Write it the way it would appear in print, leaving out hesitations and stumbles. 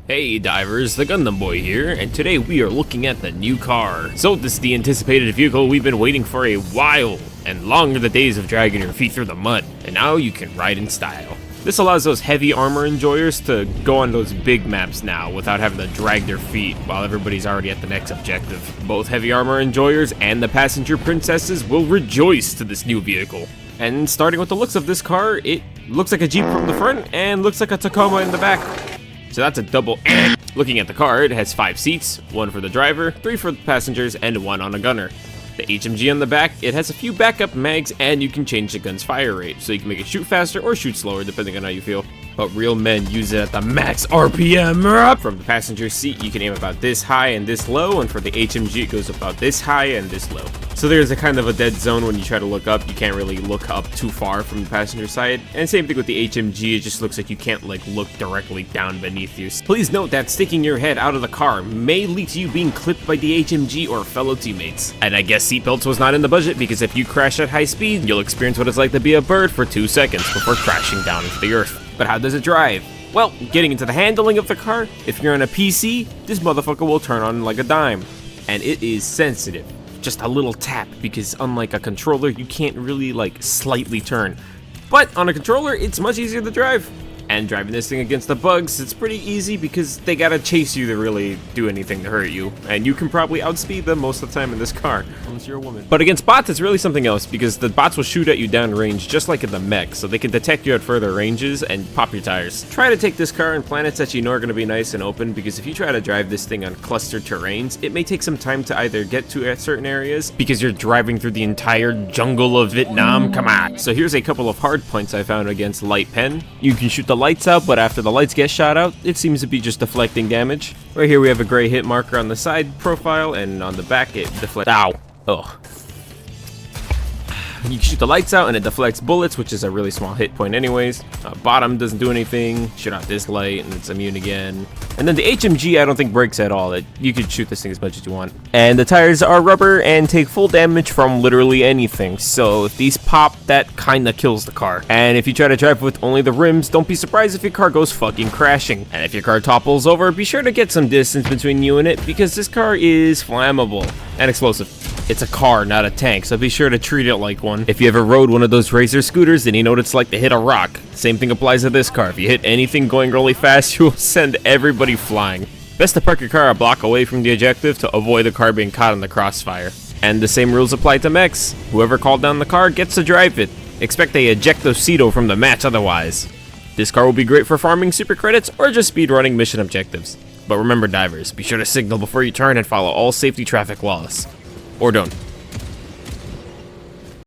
Hey divers, the Gundam Boy here, and today we are looking at the new car. So this is the anticipated vehicle we've been waiting for a while, and long are the days of dragging your feet through the mud, and now you can ride in style. This allows those heavy armor enjoyers to go on those big maps now without having to drag their feet while everybody's already at the next objective. Both heavy armor enjoyers and the passenger princesses will rejoice to this new vehicle. And starting with the looks of this car, it looks like a Jeep from the front and looks like a Tacoma in the back. So that's a double. Looking at the car, it has 5 seats, 1 for the driver, 3 for the passengers, and 1 on a gunner. The HMG on the back, it has a few backup mags, and you can change the gun's fire rate, so you can make it shoot faster or shoot slower depending on how you feel. But real men use it at the max RPM. From the passenger seat, you can aim about this high and this low, and for the HMG, it goes about this high and this low. So there's a kind of a dead zone when you try to look up. You can't really look up too far from the passenger side. And same thing with the HMG, it just looks like you can't look directly down beneath you. Please note that sticking your head out of the car may lead to you being clipped by the HMG or fellow teammates. And I guess seatbelts was not in the budget, because if you crash at high speed, you'll experience what it's like to be a bird for 2 seconds before crashing down into the earth. But how does it drive? Well, getting into the handling of the car, if you're on a PC, this motherfucker will turn on like a dime. And it is sensitive. Just a little tap, because unlike a controller, you can't really slightly turn. But on a controller, it's much easier to drive. And driving this thing against the bugs, it's pretty easy because they gotta chase you to really do anything to hurt you. And you can probably outspeed them most of the time in this car. Unless you're a woman. But against bots, it's really something else, because the bots will shoot at you downrange just like in the mech, so they can detect you at further ranges and pop your tires. Try to take this car on planets that you know are gonna be nice and open, because if you try to drive this thing on clustered terrains, it may take some time to either get to certain areas, because you're driving through the entire jungle of Vietnam. Come on. So here's a couple of hard points I found against light pen. You can shoot the lights out, but after the lights get shot out, it seems to be just deflecting damage. Right here we have a gray hit marker on the side profile, and on the back it deflects. Ow. Oh. You can shoot the lights out and it deflects bullets, which is a really small hit point anyways. Bottom doesn't do anything. Shoot out this light and it's immune again. And then the HMG I don't think breaks at all. You could shoot this thing as much as you want. And the tires are rubber and take full damage from literally anything. So if these pop, that kinda kills the car. And if you try to drive with only the rims, don't be surprised if your car goes fucking crashing. And if your car topples over, be sure to get some distance between you and it, because this car is flammable and explosive. It's a car, not a tank, so be sure to treat it like one. If you ever rode one of those Razor scooters, then you know what it's like to hit a rock. Same thing applies to this car. If you hit anything going really fast, you will send everybody flying. Best to park your car a block away from the objective to avoid the car being caught in the crossfire. And the same rules apply to mechs. Whoever called down the car gets to drive it. Expect a ejectocito from the match otherwise. This car will be great for farming super credits or just speedrunning mission objectives. But remember divers, be sure to signal before you turn and follow all safety traffic laws. Or don't.